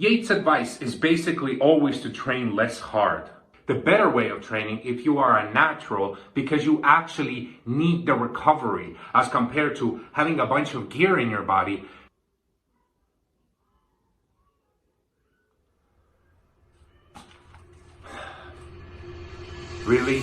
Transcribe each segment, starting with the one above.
Yates' advice is basically always to train less hard. The better way of training if you are a natural, because you actually need the recovery as compared to having a bunch of gear in your body. Really?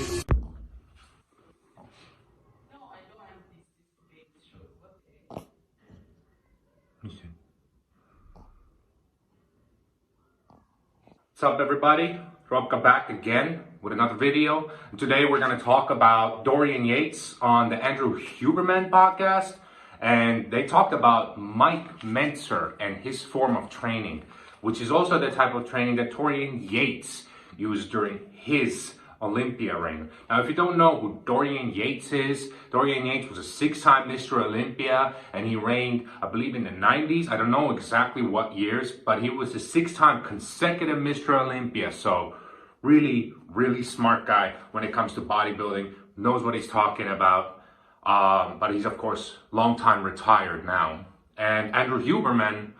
What's up, everybody? Welcome back again with another video. And today we're going to talk about Dorian Yates on the Andrew Hubermann podcast. And they talked about Mike Mentzer and his form of training, which is also the type of training that Dorian Yates used during his Olympia reign. Now, if you don't know who Dorian Yates is, Dorian Yates was a 6-time Mr. Olympia, and he reigned, I believe, in the 90s. I don't know exactly what years, but he was a 6-time consecutive Mr. Olympia. So really, really smart guy when it comes to bodybuilding, knows what he's talking about. But he's, of course, long time retired now. And Andrew Hubermann,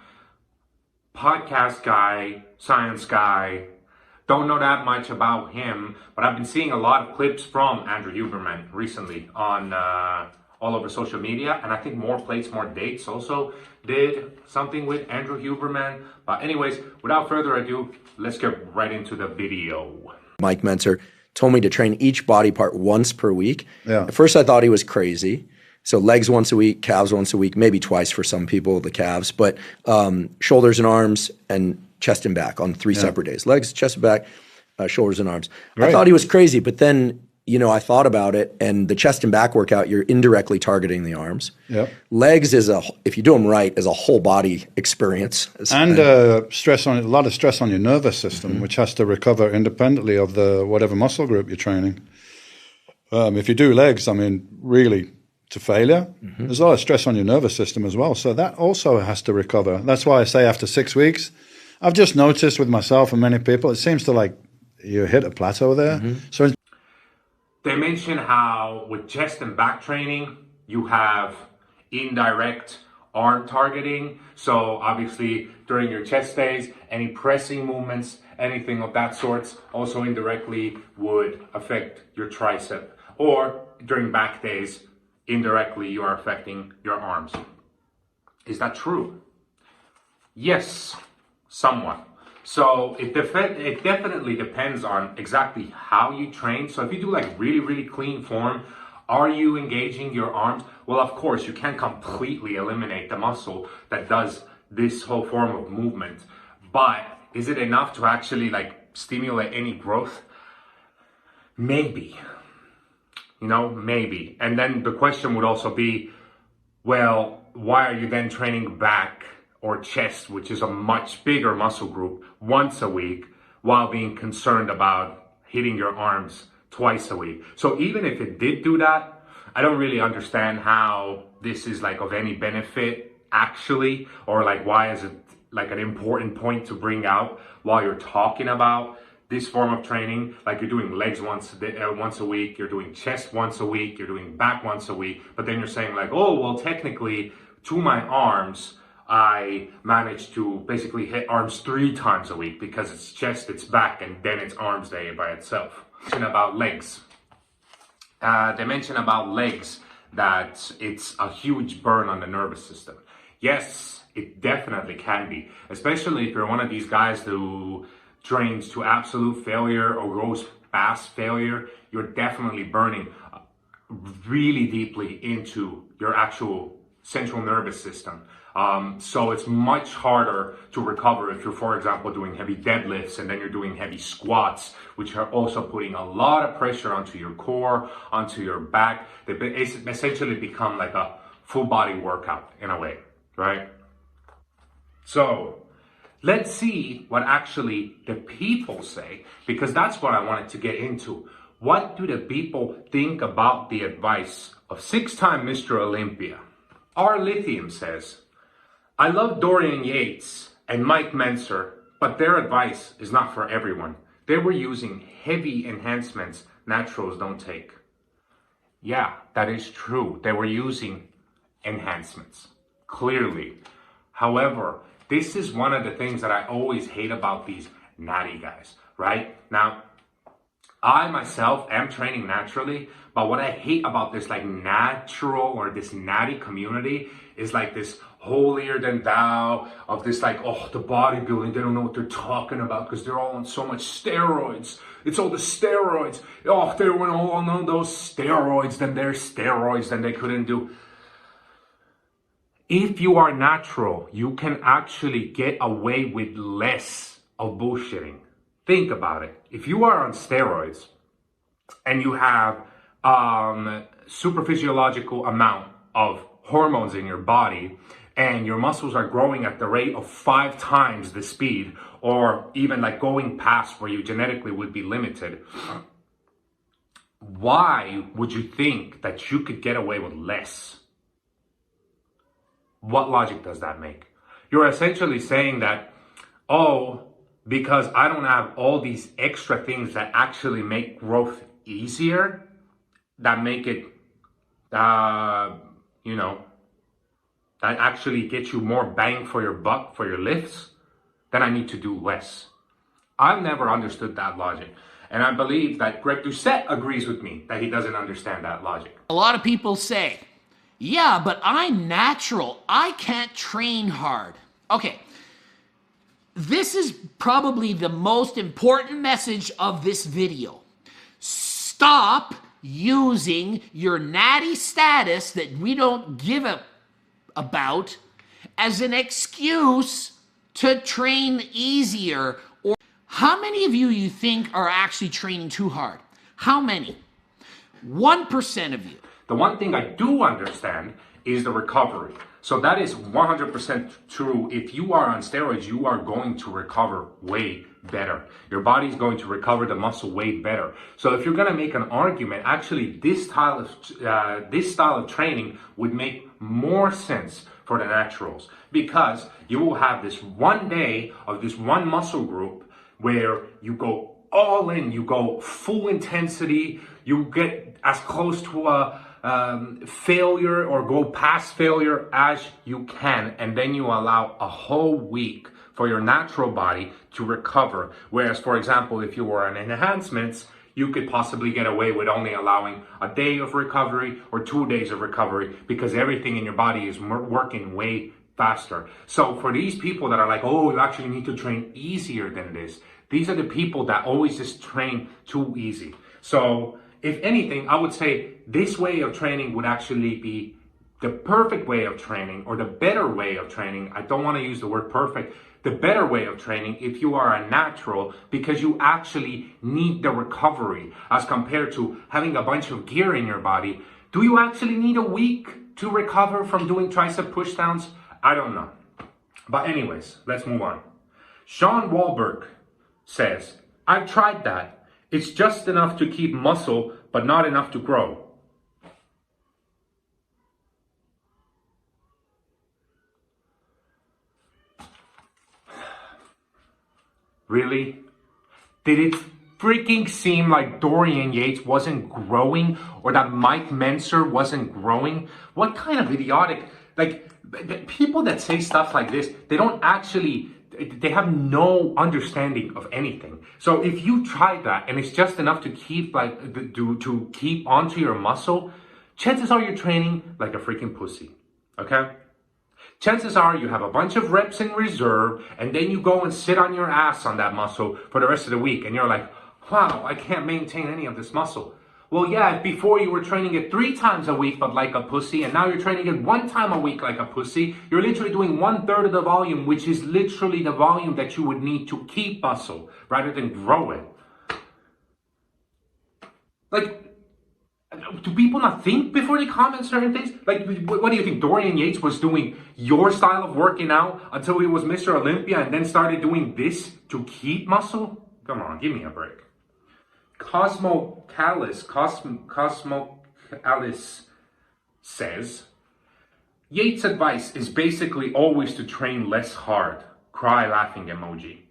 podcast guy, science guy. Don't know that much about him, but I've been seeing a lot of clips from Andrew Hubermann recently on all over social media, and I think More Plates, More Dates also did something with Andrew Hubermann. But anyways, without further ado, let's get right into the video. Mike Mentzer told me to train each body part once per week. Yeah. At first I thought he was crazy. So legs once a week, calves once a week, maybe twice for some people, the calves, but shoulders and arms and chest and back on 3 separate days. Legs, chest and back, shoulders and arms. Right. I thought he was crazy, but then, you know, I thought about it, and the chest and back workout, you're indirectly targeting the arms. Yep. Legs is if you do them right, is a whole body experience. And a lot of stress on your nervous system, which has to recover independently of the whatever muscle group you're training. If you do legs, I mean, really to failure, there's a lot of stress on your nervous system as well. So that also has to recover. That's why I say after 6 weeks, I've just noticed with myself and many people, it seems to like you hit a plateau there. So They mention how with chest and back training, you have indirect arm targeting. So obviously during your chest days, any pressing movements, anything of that sort, also indirectly would affect your tricep. Or during back days, indirectly you are affecting your arms. Is that true? Yes. Somewhat. So it definitely depends on exactly how you train. So if you do like really, really clean form, are you engaging your arms? Well, of course, you can't completely eliminate the muscle that does this whole form of movement. But is it enough to actually like stimulate any growth? Maybe. You know, maybe. And then the question would also be, well, why are you then training back or chest, which is a much bigger muscle group, once a week, while being concerned about hitting your arms twice a week? So even if it did do that, I don't really understand how this is like of any benefit actually, or like why is it like an important point to bring out while you're talking about this form of training. Like you're doing legs once a week, you're doing chest once a week, you're doing back once a week, but then you're saying like, oh, well, technically to my arms, I managed to basically hit arms 3 times a week because it's chest, it's back, and then it's arms day by itself. About legs. They mention about legs that it's a huge burn on the nervous system. Yes, it definitely can be, especially if you're one of these guys who trains to absolute failure or goes past failure. You're definitely burning really deeply into your actual central nervous system. So it's much harder to recover if you're, for example, doing heavy deadlifts and then you're doing heavy squats, which are also putting a lot of pressure onto your core, onto your back. They essentially become like a full body workout in a way, right? So let's see what actually the people say, because that's what I wanted to get into. What do the people think about the advice of 6-time Mr. Olympia? Our Lithium says, I love Dorian Yates and Mike Mentzer, but their advice is not for everyone. They were using heavy enhancements naturals don't take. Yeah, that is true. They were using enhancements, clearly. However, This is one of the things that I always hate about these natty guys, right? Now, I myself am training naturally, but what I hate about this like natural or this natty community is like this holier than thou of this like, oh, the bodybuilding, they don't know what they're talking about because they're all on so much steroids. It's all the steroids. Oh, they were all on those steroids, then they're steroids, then they couldn't do. If you are natural, you can actually get away with less of bullshitting. Think about it. If you are on steroids and you have super physiological amount of hormones in your body and your muscles are growing at the rate of 5 times the speed or even like going past where you genetically would be limited, why would you think that you could get away with less? What logic does that make? You're essentially saying that, oh, because I don't have all these extra things that actually make growth easier, that make it, that actually get you more bang for your buck for your lifts, then I need to do less. I've never understood that logic. And I believe that Greg Doucette agrees with me that he doesn't understand that logic. A lot of people say, yeah, but I'm natural. I can't train hard. Okay. This is probably the most important message of this video. Stop using your natty status that we don't give about as an excuse to train easier. Or how many of you think are actually training too hard? How many? 1% of you. The one thing I do understand is the recovery. So that is 100% true. If you are on steroids, you are going to recover way better. Your body's going to recover the muscle way better. So if you're going to make an argument, actually this style of training would make more sense for the naturals, because you will have this one day of this one muscle group where you go all in, you go full intensity, you get as close to a failure or go past failure as you can, and then you allow a whole week for your natural body to recover. Whereas, for example, if you were on enhancements, you could possibly get away with only allowing a day of recovery or 2 days of recovery, because everything in your body is working way faster. So for these people that are like, oh, you actually need to train easier than this, these are the people that always just train too easy. So if anything, I would say this way of training would actually be the perfect way of training, or the better way of training. I don't want to use the word perfect. The better way of training if you are a natural, because you actually need the recovery as compared to having a bunch of gear in your body. Do you actually need a week to recover from doing tricep pushdowns? I don't know. But anyways, let's move on. Sean Wahlberg says, I've tried that. It's just enough to keep muscle, but not enough to grow. Really? Did it freaking seem like Dorian Yates wasn't growing, or that Mike Menser wasn't growing? What kind of idiotic, like, people that say stuff like this, they don't actually, they have no understanding of anything. So if you try that and it's just enough to keep to keep onto your muscle, chances are you're training like a freaking pussy. Okay? Chances are you have a bunch of reps in reserve, and then you go and sit on your ass on that muscle for the rest of the week, and you're like, wow, I can't maintain any of this muscle. Well, yeah, before you were training it 3 times a week, but like a pussy, and now you're training it 1 time a week like a pussy. You're literally doing 1/3 of the volume, which is literally the volume that you would need to keep muscle rather than grow it. Like, do people not think before they comment certain things? Like, what do you think? Dorian Yates was doing your style of working out until he was Mr. Olympia and then started doing this to keep muscle? Come on, give me a break. Cosmo Alice says, Yates' advice is basically always to train less hard. Cry laughing emoji.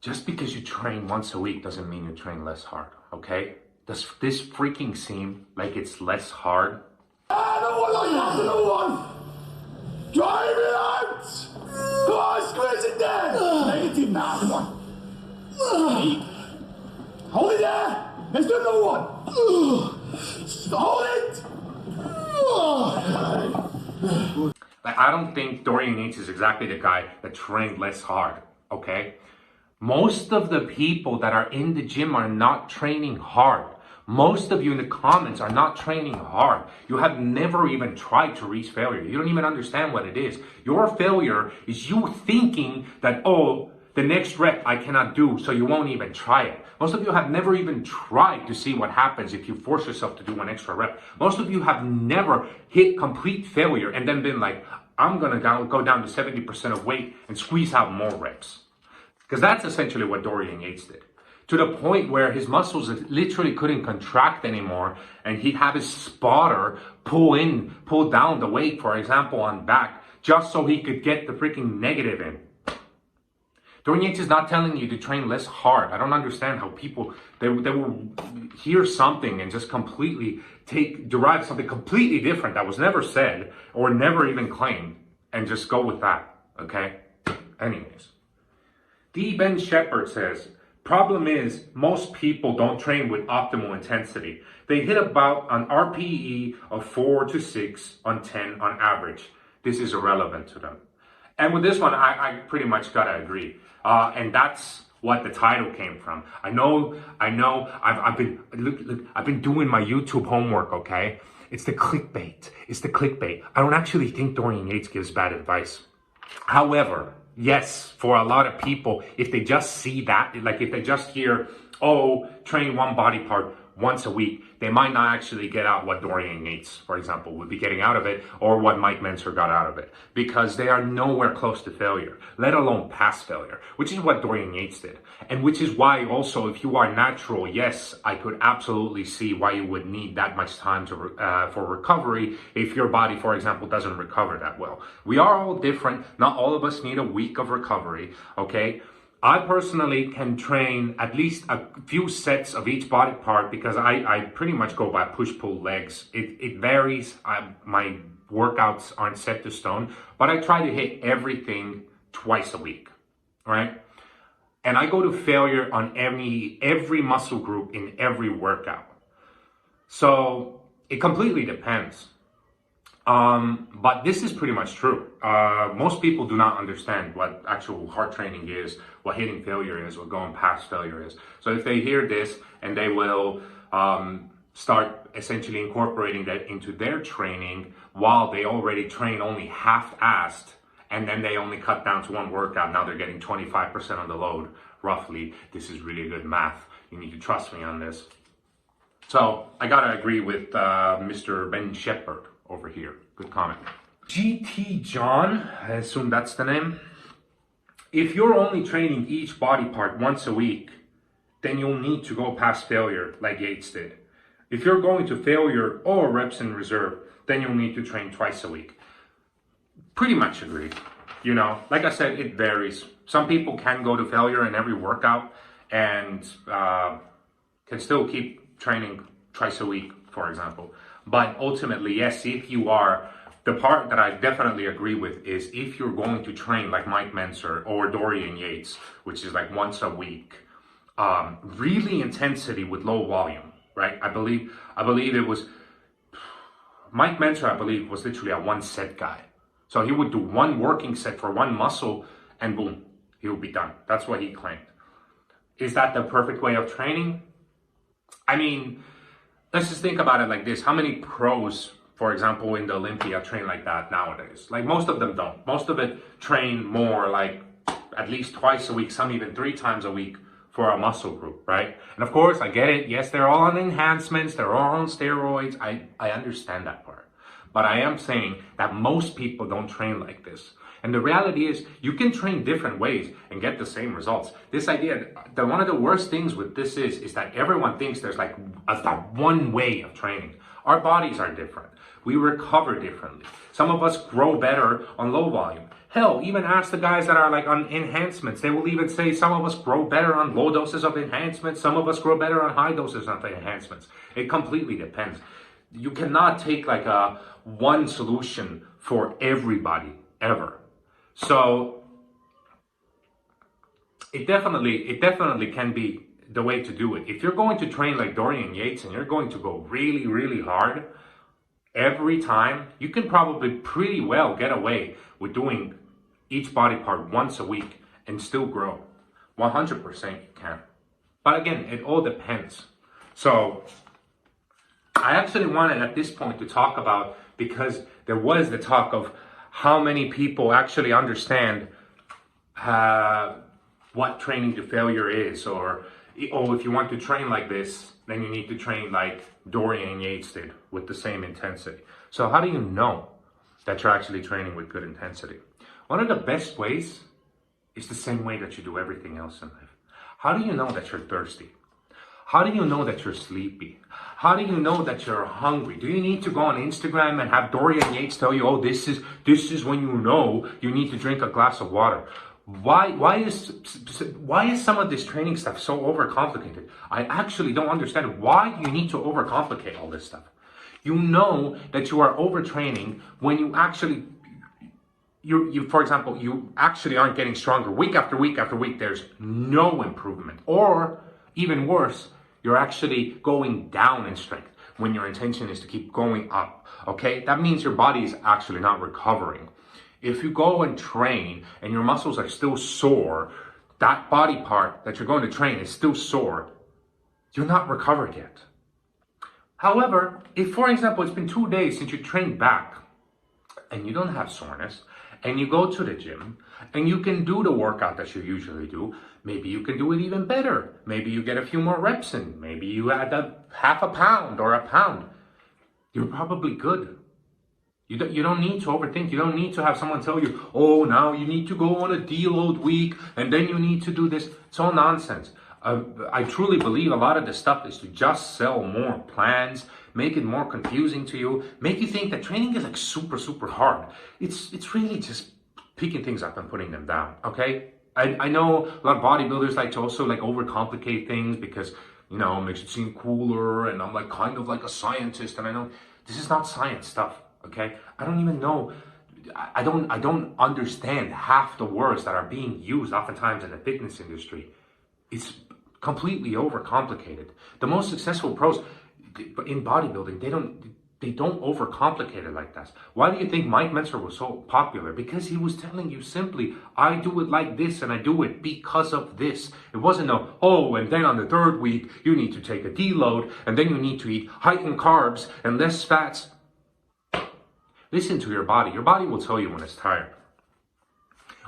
Just because you train once a week doesn't mean you train less hard, okay? Does this freaking seem like it's less hard Another one like that, another one. Drive it out. Come on, squeeze it there. Negative now, come on. Keep. Hold it there. Let's do another one. Hold it. Like, I don't think Dorian Yates is exactly the guy that trained less hard, okay? Most of the people that are in the gym are not training hard. Most of you in the comments are not training hard. You have never even tried to reach failure. You don't even understand what it is. Your failure is you thinking that, oh, the next rep I cannot do, so you won't even try it. Most of you have never even tried to see what happens if you force yourself to do an extra rep. Most of you have never hit complete failure and then been like, I'm gonna go down to 70% of weight and squeeze out more reps. Because that's essentially what Dorian Yates did. To the point where his muscles literally couldn't contract anymore, and he'd have his spotter pull down the weight, for example, on back, just so he could get the freaking negative in. Dorian Yates is not telling you to train less hard. I don't understand how people, they will hear something and just completely derive something completely different that was never said or never even claimed and just go with that, okay? Anyways. D. Ben Shepherd says, problem is, most people don't train with optimal intensity. They hit about an RPE of 4 to 6 on 10 on average. This is irrelevant to them. And with this one, I pretty much gotta agree. And that's what the title came from. I know, I've been doing my YouTube homework, okay? It's the clickbait. I don't actually think Dorian Yates gives bad advice. However, yes, for a lot of people, if they just see that, like if they just hear, oh, train one body part once a week, they might not actually get out what Dorian Yates, for example, would be getting out of it, or what Mike Mentzer got out of it, because they are nowhere close to failure, let alone past failure, which is what Dorian Yates did. And which is why also, if you are natural, yes, I could absolutely see why you would need that much time to for recovery if your body, for example, doesn't recover that well. We are all different. Not all of us need a week of recovery, okay? I personally can train at least a few sets of each body part because I pretty much go by push-pull legs. It varies. My workouts aren't set to stone, but I try to hit everything twice a week, right? And I go to failure on every muscle group in every workout. So it completely depends. But this is pretty much true. Most people do not understand what actual hard training is, what hitting failure is, what going past failure is. So if they hear this and they will start essentially incorporating that into their training while they already train only half-assed, and then they only cut down to one workout, now they're getting 25% on the load, roughly. This is really good math. You need to trust me on this. So I gotta agree with Mr. Ben Shepherd over here. Good comment. GT John, I assume that's the name. If you're only training each body part once a week, then you'll need to go past failure like Yates did. If you're going to failure or reps in reserve, then you'll need to train twice a week. Pretty much agree. You know, like I said, it varies. Some people can go to failure in every workout and can still keep training twice a week, for example. But ultimately, yes, if you are, the part that I definitely agree with is if you're going to train like Mike Mentzer or Dorian Yates, which is like once a week, really intensity with low volume, right? I believe it was, Mike Mentzer, I believe, was literally a one set guy. So he would do one working set for one muscle and boom, he would be done. That's what he claimed. Is that the perfect way of training? I mean, let's just think about it like this. How many pros, for example, in the Olympia train like that nowadays? Like most of them don't. Most of it train more like at least twice a week, some even 3 times a week for a muscle group, right? And of course, I get it. Yes, they're all on enhancements. They're all on steroids. I understand that part. But I am saying that most people don't train like this. And the reality is you can train different ways and get the same results. This idea, that one of the worst things with this is that everyone thinks there's like that one way of training. Our bodies are different. We recover differently. Some of us grow better on low volume. Hell, even ask the guys that are like on enhancements. They will even say some of us grow better on low doses of enhancements. Some of us grow better on high doses of enhancements. It completely depends. you cannot take like a one solution for everybody ever. So it definitely can be the way to do it. If you're going to train like Dorian Yates and you're going to go really, really hard every time, you can probably pretty well get away with doing each body part once a week and still grow. 100% you can. But again, it all depends. So I actually wanted at this point to talk about, because there was the talk of how many people actually understand what training to failure is, or if you want to train like this, then you need to train like Dorian Yates did with the same intensity. So how do you know that you're actually training with good intensity? One of the best ways is the same way that you do everything else in life. How do you know that you're thirsty? How do you know that you're sleepy? How do you know that you're hungry? Do you need to go on Instagram and have Dorian Yates tell you, oh, this is when you know you need to drink a glass of water? Why is some of this training stuff so overcomplicated? I actually don't understand. Why do you need to overcomplicate all this stuff? You know that you are overtraining when you actually, for example, you actually aren't getting stronger week after week after week. There's no improvement. Or even worse, you're actually going down in strength when your intention is to keep going up. Okay? That means your body is actually not recovering. If you go and train and your muscles are still sore, that body part that you're going to train is still sore, you're not recovered yet. However, if, for example, it's been 2 days since you trained back and you don't have soreness, and you go to the gym and you can do the workout that you usually do, maybe you can do it even better. Maybe you get a few more reps in. Maybe you add a half a pound or a pound. You're probably good. You don't need to overthink. You don't need to have someone tell you, oh, now you need to go on a deload week and then you need to do this. It's all nonsense. I truly believe a lot of the stuff is to just sell more plans, make it more confusing to you, make you think that training is like super, super hard. It's really just picking things up and putting them down, okay? I know a lot of bodybuilders like to also like overcomplicate things because, you know, it makes it seem cooler and I'm like kind of like a scientist, and I know this is not science stuff, okay? I don't even know. I don't understand half the words that are being used oftentimes in the fitness industry. It's completely overcomplicated. The most successful pros in bodybuilding, they don't overcomplicate it like that. Why do you think Mike Mentzer was so popular? Because he was telling you simply, I do it like this and I do it because of this. It wasn't and then on the third week, you need to take a deload and then you need to eat heightened carbs and less fats. Listen to your body. Your body will tell you when it's tired.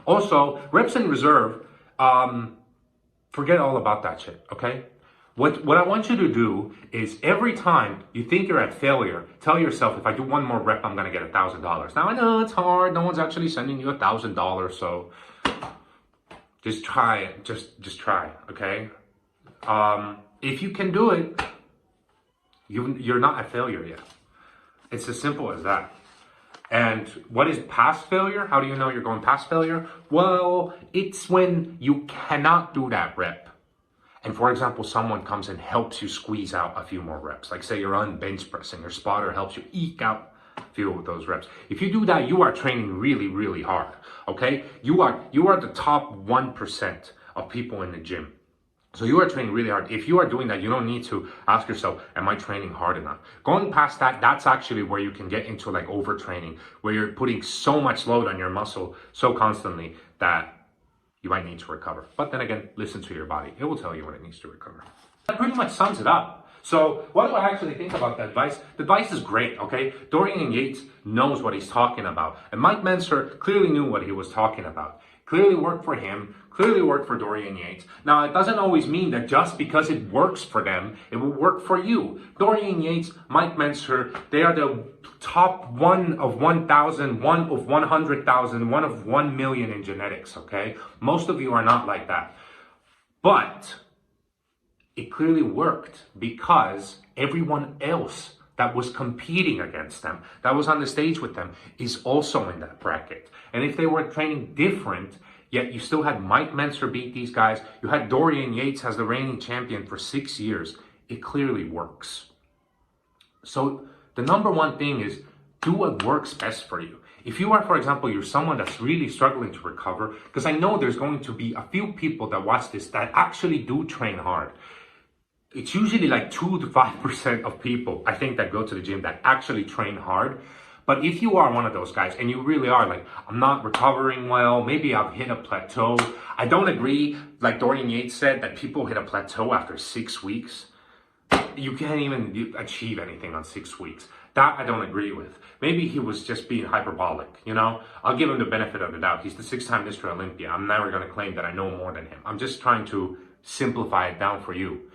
Also, reps in reserve, forget all about that shit, okay? What I want you to do is every time you think you're at failure, tell yourself, if I do one more rep, I'm going to get $1,000. Now, I know it's hard. No one's actually sending you $1,000, so just try it. Just try, okay? If you can do it, you're not at failure yet. It's as simple as that. And what is past failure? How do you know you're going past failure? Well, it's when you cannot do that rep. And for example, someone comes and helps you squeeze out a few more reps. Like say you're on bench press and your spotter helps you eke out a few of those reps. If you do that, you are training really, really hard, okay? You are the top 1% of people in the gym. So you are training really hard. If you are doing that, you don't need to ask yourself, am I training hard enough? Going past that, that's actually where you can get into like overtraining, where you're putting so much load on your muscle so constantly that you might need to recover. But then again, listen to your body. It will tell you when it needs to recover. That pretty much sums it up. So what do I actually think about that advice? The advice is great, okay? Dorian Yates knows what he's talking about. And Mike Mentzer clearly knew what he was talking about. Clearly worked for him, clearly worked for Dorian Yates. Now, it doesn't always mean that just because it works for them, it will work for you. Dorian Yates, Mike Mentzer, they are the top 1 of 1,000, 1 of 100,000, 1 of 1 million in genetics, okay? Most of you are not like that. But it clearly worked because everyone else that was competing against them, that was on the stage with them, is also in that bracket. And if they were training different, yet you still had Mike Mentzer beat these guys, you had Dorian Yates as the reigning champion for 6 years, it clearly works. So The number one thing is do what works best for you. If you are, for example, you're someone that's really struggling to recover, because I know there's going to be a few people that watch this that actually do train hard. It's usually like 2 to 5% of people, I think, that go to the gym that actually train hard. But if you are one of those guys and you really are like, I'm not recovering well, maybe I've hit a plateau. I don't agree, like Dorian Yates said, that people hit a plateau after 6 weeks. You can't even achieve anything on 6 weeks. That I don't agree with. Maybe he was just being hyperbolic, you know? I'll give him the benefit of the doubt. He's the 6-time Mr. Olympia. I'm never going to claim that I know more than him. I'm just trying to simplify it down for you.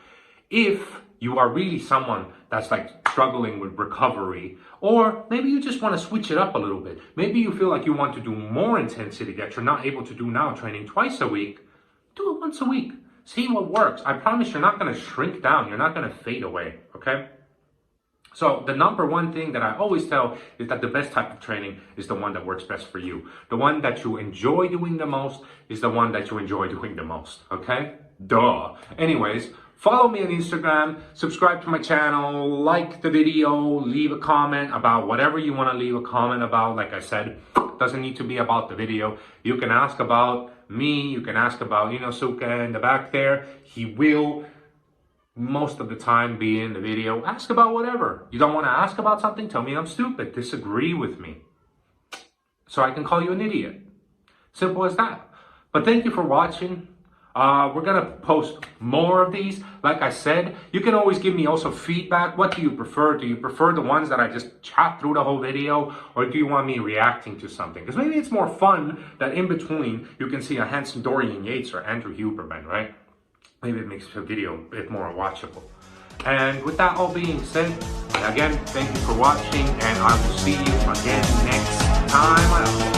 If you are really someone that's like struggling with recovery, or maybe you just want to switch it up a little bit. Maybe you feel like you want to do more intensity that you're not able to do now, training twice a week. Do it once a week. See what works. I promise you're not going to shrink down. You're not going to fade away, okay? So the number one thing that I always tell is that the best type of training is the one that works best for you. The one that you enjoy doing the most is the one that you enjoy doing the most, okay? Duh. Anyways, follow me on Instagram, subscribe to my channel, like the video, leave a comment about whatever you want to leave a comment about. Like I said, it doesn't need to be about the video. You can ask about me, you can ask about, Suka in the back there. He will most of the time be in the video. Ask about whatever. You don't want to ask about something? Tell me I'm stupid. Disagree with me, so I can call you an idiot. Simple as that. But thank you for watching. We're going to post more of these. Like I said, you can always give me also feedback. What do you prefer? Do you prefer the ones that I just chat through the whole video? Or do you want me reacting to something? Because maybe it's more fun that in between you can see a handsome Dorian Yates or Andrew Hubermann, right? Maybe it makes the video a bit more watchable. And with that all being said, again, thank you for watching, and I will see you again next time.